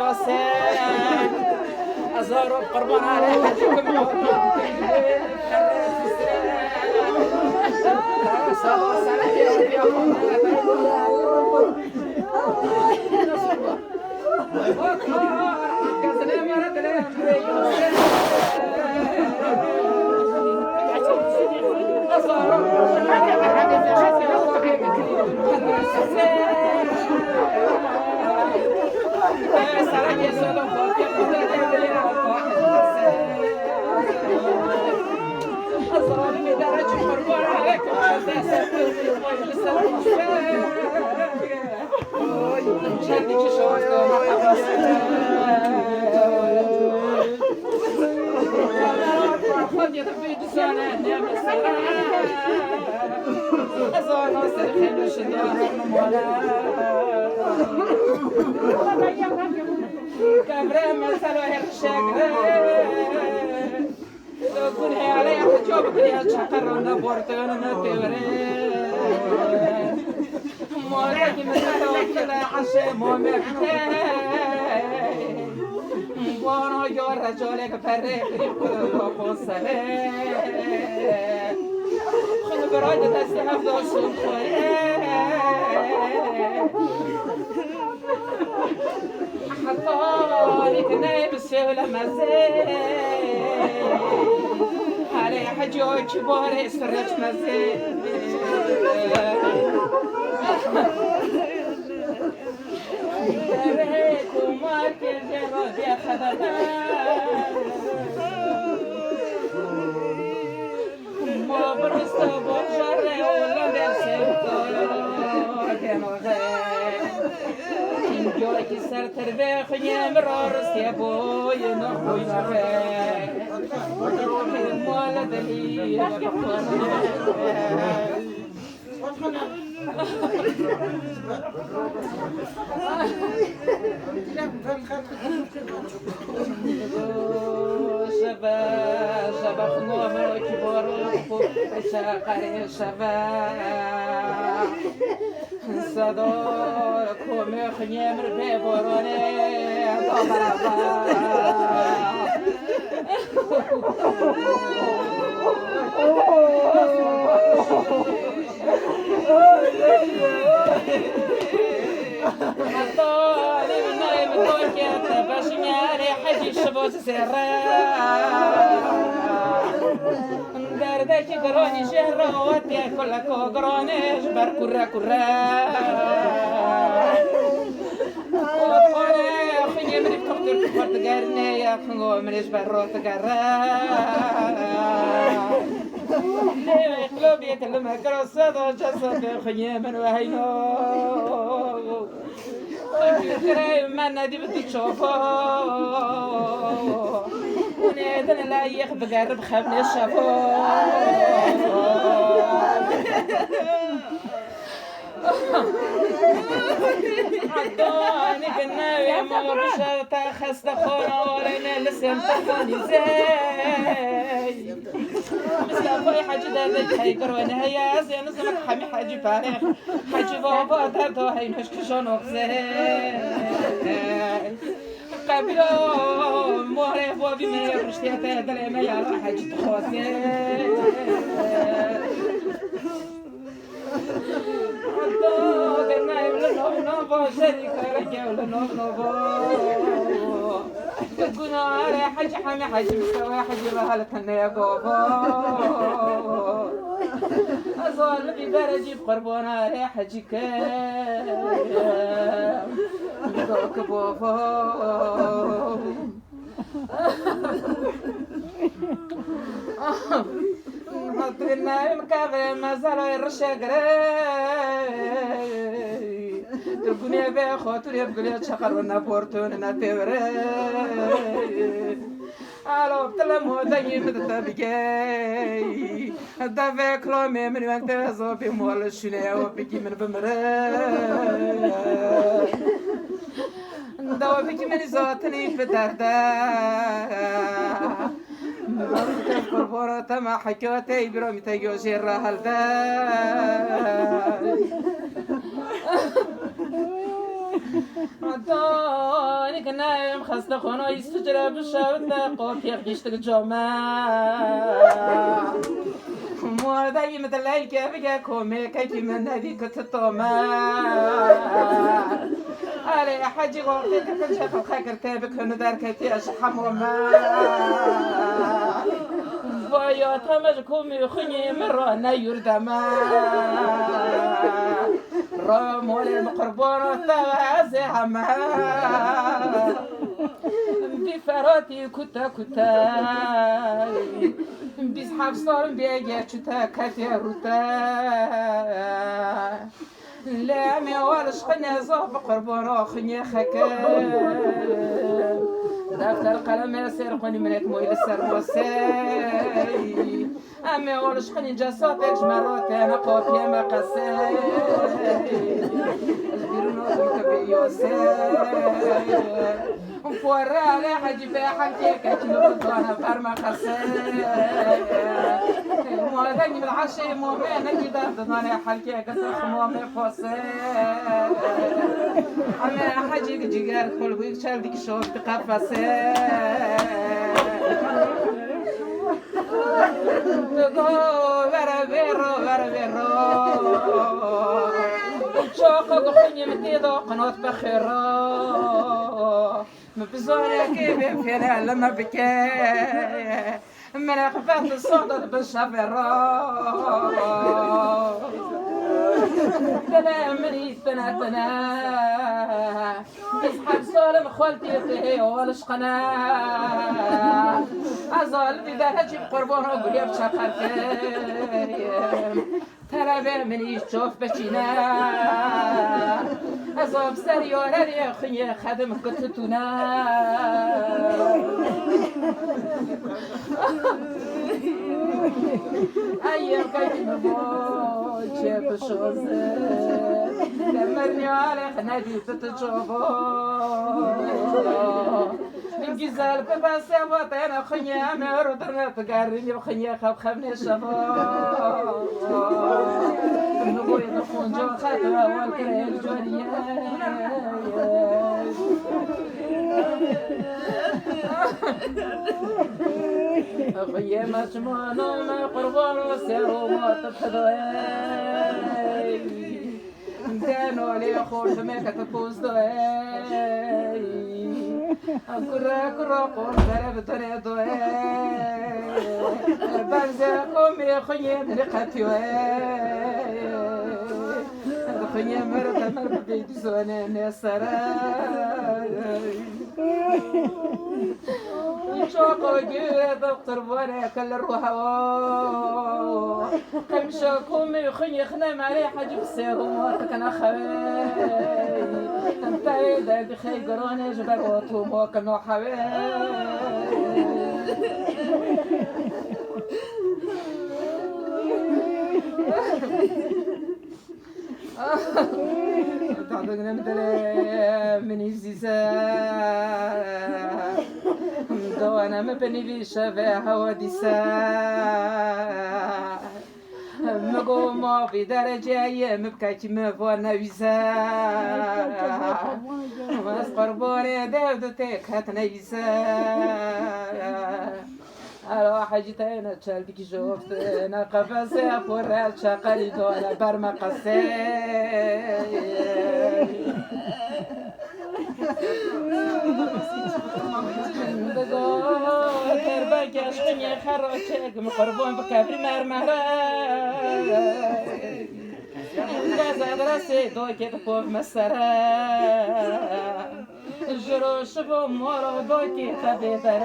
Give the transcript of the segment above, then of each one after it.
الوسام أزاروا قربان على حجكم كبرى مثل هرشاك كل هي عليها حجوب كلها تشقر ونبورتون ونتورين مولاكي مثل وكلا عشي مومكتين وانا جور رجولك فريق كل وقصلين خل برادة تستحف دو سلطوين حطالك نايم السهولة مزين علي حجوك بوري سرج مزين دريكو ماركي جرود يا خدمان ما برستو بجري ولا درسيتو كانو غير جوكي سر تربيخ يمرار سيبوي نخوي نخير مولا دليل شباب شباب خنوم كبار شاقري شباب صدور كومي خنيمر ببروني طالب نايم دوكيت باش ناري حجي شبوت سرا دردك قروني شهروتي كل كوغروني جبر كرا كرا وطولي خني مريب تقدر كفر تقارني يا خنو مريج برو تقرا قلوبي يتلمها كروسة جسد خني من وهينو خني ما نادي بدي تشوفو ونادن لا يخبق قرب خبني الشافو عدوني قلنا يا ماما بشرطة خسته خونا ورينا لسم تخوني زي مصطفى حاجة دادك هيكرون هيا زين زمك حمي حاجة فارغ حاجة بابا دردو هينوش كشون وقزي قبلو مهرب وبما يرشتي تهدل ما يرى حاجة تخوصي شريكة رجال نوبو تقولنا على حاجة حامي حاجة مستوى حاجة بهالة النيا قوبو أزول ببرجي بقربونا على حاجة كام دوك بوفو حطينا مكافئ ما زالوا يرشقري تقولي بيا خاطر يبقى شقر ونبورتون نتوري الو بتلمو دايم تتبقي دافع كلامي من وقت زوبي مول الشنيا وبيجي من بمري دوا بيجي من زاتني في دردا قربورة ما حكوتي برومي تيجوشي الرهل دا دوني كنا يوم خاصة خونا يستجرى بالشاوت قوتي غيشتك جوما مو دايم مثل الكافية كومي كيفي من هذيك التطوما علي حاجي غورتي كنت شاف الخاكر تابك هنا دار كيتي أشحم وما فايا تمج كومي خني مرة نيور دما رامولي مقربون وتوازي عما بفراتي كتا بيسحب صار بيجي كتا كتير روتا لا مي ورش خني زوب قربون خني خكا دفتر قلم يسير قني منك مويل السروسي أمي ورش خني جساتك جمرات أنا قوتي ما قسي أجبرنا وتمك بيوسي مفورة على حاجي في حالتك أجنب وانا فرما قسي موالدني بالعشي مومي نجي دردناني حالتك قصص مومي فوسي أمي حاجي جيجار كل ويك شالدك شوف تقفسي ورا شوقك خني متيضو قنوت بخيرو مبزوني كيف فينا لما بكي من خفات الصوت بالشفرو تنا مني تنا يسحب صولم خولتي فيه والشقنا أزال بدا هجيب قربون وقولي بشقرتي ترى مني تشوف بشينا أزال بسريورة يا خني خدم قطتنا أيام كيف نبوي شاف الشوزة دمرني على خنادي تتجوبو من جزال بباسي وطينا خنيا ميرو درنا تقارني بخنيا خبني الشبو نبوي نخون جو خاطرة والكريم جوريا أخويا مجموعنا ما قربان وسيروا ما تتخذوي كانوا لي خوش ما كتبوز دوي كرة قول ضرب طريق دوي بنزاكم يا خويا مرقتيوي خويا مرقة بيت زوانا نسراي شوقو جيرة دكتور وانا كل الروحة كمشاكم يخني خنام علي حاجب السيرو مواتك انا خوي انت ايدا بخي قروني جبر وطوم وكنو حوي تعطينا مدلة من الزيزان دوانا مبني بشفا حوادثا مقوم في درجة مبكاك مفوانا ويزا مسقربوني دودتك هتنيزا أنا حاجتين أتشالبك شوفتنا قفزي أفورات شاقلي دولا برما قسي تربك عشقني خروشك مقربون بكابري مرمرة غازة دراسي دوكي تقوف مسرة جروش بمورو دوكي تبيترة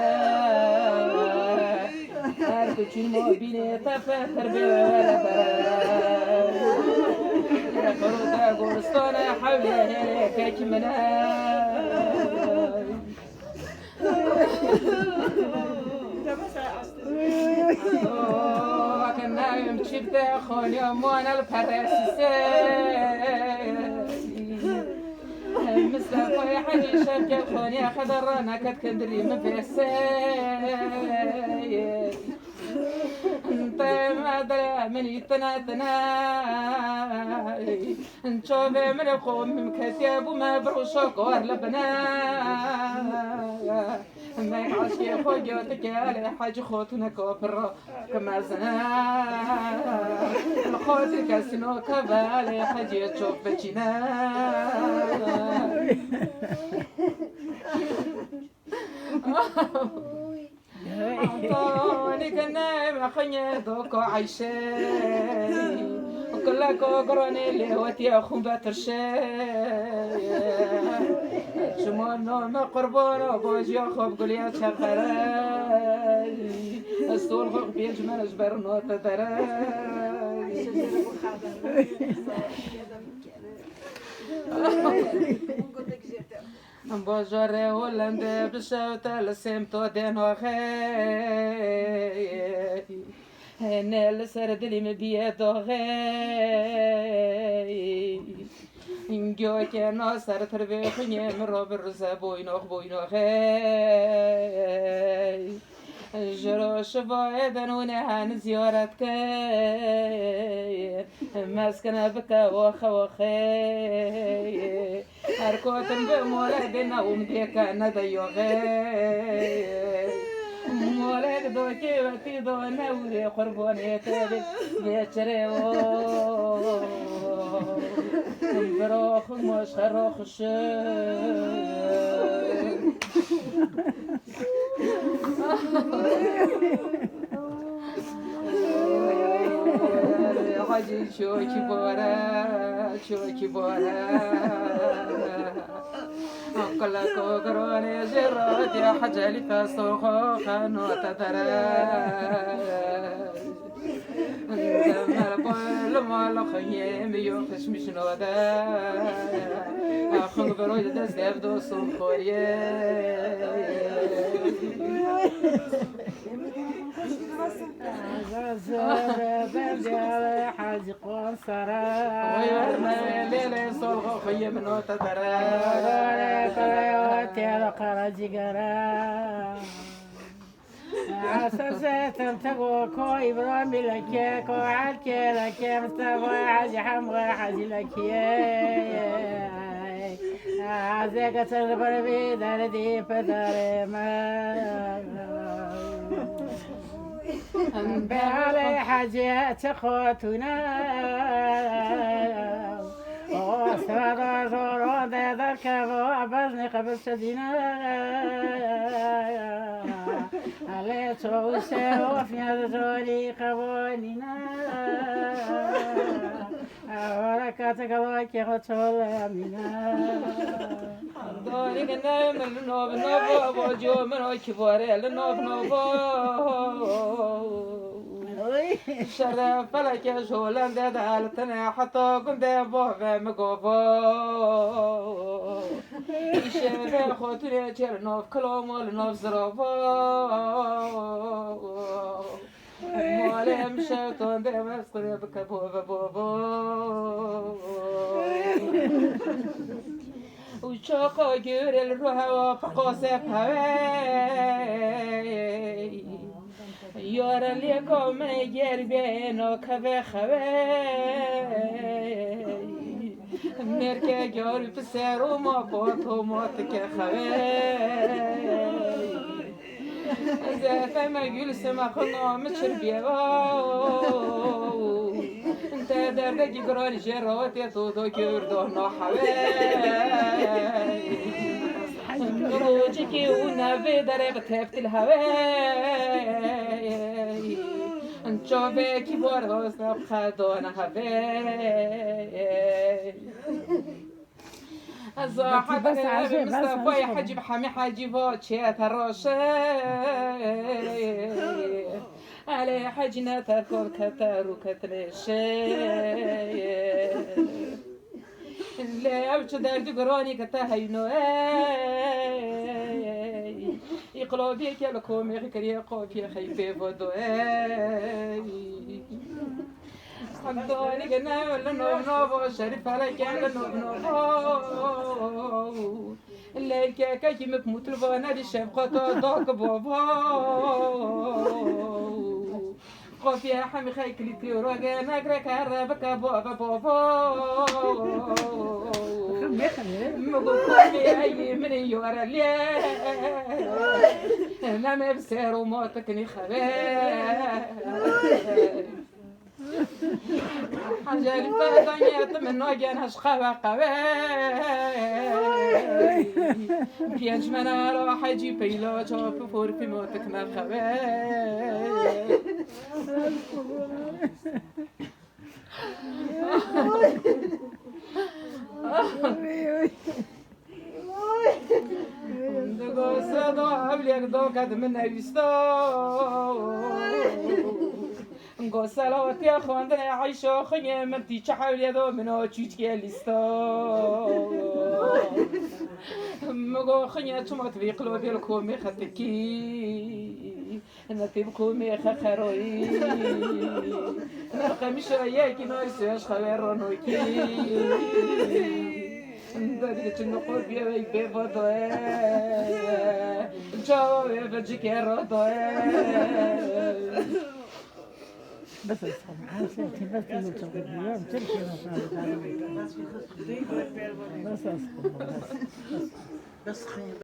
هركوشي موبيني تفتر بيوالبرة يخروطا قرصونا حولي هيك كمنا كنا يمشي بتاخون يومونا الفراسي مصطفى حني شبكة خوني خضرانا كتكندري مفسي انت ما درى من يتنا نشوف من القوم مكتب وما بروشك ولا بنا ما يعرفش يا خويا على حاج خوتنا كفر كما زنا الخوت كاسنو كبالي حاج تشوف بجنا أنتوني كنا مخني دوكو عايشة وكل كوكروني اللي وتي أخو باترشة شمونو ما قربونو بوجي أخو بقولي أتشغري السول خوك بيجمل جبر نوت تراي بوجوري هولند بشوت لسمتو دينو خي نال سرد لي مبيدو خي نجو كانو سر تربي خني مرو برزا بوينو خي جرو شبا دنونا هان زيارتك مسكنا بكا وخي هركوتن بمولدنا ومديكا نديوغي مولد دوكي وتي دونا ولي قربوني تابي بيتريو بروخ مش خروخ غادي شوكي بورا كل كوكروني جرات يا حاجة لي فاسوخو خانو تدرا زمر بول مال خيم يوخش مش نودا أخو بروي دست يبدو صوم خوريه زور بدل حاج قنصرة ويرمي ليلي صلغ خيم نوت ترى تيرا قرجيقرا عساسات تقو كوي برامي لكي كو عالكي لكي مستوى حاج حمغى حاج لكي عزيقة البربي داردي فداري ما بعلي حاجات خوتنا وصدى زورو ذاك وعبزني قبل سدينا علي توسي وفي زولي قوانينا وركاتك الله خطول امينا دوني كنا من نوب وجو من كباري لنوب شرف فلك شولان دالتنا حتى كنت بوفا مقوبو يشير خوتري تشرنوف كلومو لنوف زروبو مولي مشيتون دي مسقري بكبوبا بوبو وشوقو جوري الروح وفقوسي بهوي يورا ليكم يربينو كبه خوي مركا جوري بسيرو ما بوتو موتك خوي زافا ما يقول سما خلنا متشربيه انت دردك يقرون جروتي طودو كردو نوحوي خروجك ونبي درب تبت الهواي نشوفك بورغوس نبخدون هواي الزاحة مصطفى حجب حمي حجبو تشيت الروشي علي حجنا تركب كتر وكترشي اللي أبش درد قراني كتاهينو يقلو بيك يلكم يغكر يقوك يخيفي فدو صندوني قنا لنوب نوبو شريف عليك لنوب نوبو الليل كاكا يمك متلبانا دي شفقة دوك بابو قوفي حمي خيك لي تيورو ناكرك هربك بابا بابا مقومي أي من يورا لي أنا ما بسير وموتكني خبير حاجة الفاتنية من وجن هشقا قوي بيانش منا روح يجي بيلو شوف فور في موتك ما دقو صدو عبليك دو قد من يستو نقول سلامتي يا خوان عايشة خيام مرتي تحاول يدو منو تشيتكي ليستو مقول خيام تموت في قلوبي الكومي خطكي أنا تبكومي خخروي أنا قميش رياكي نايسيش خوير نوكي ندرك تنقول بيا بيبي بضوي جاوي بجيك يا رضوي بس اصحاب عارفين بس اليوم تمشي بس اصحاب بس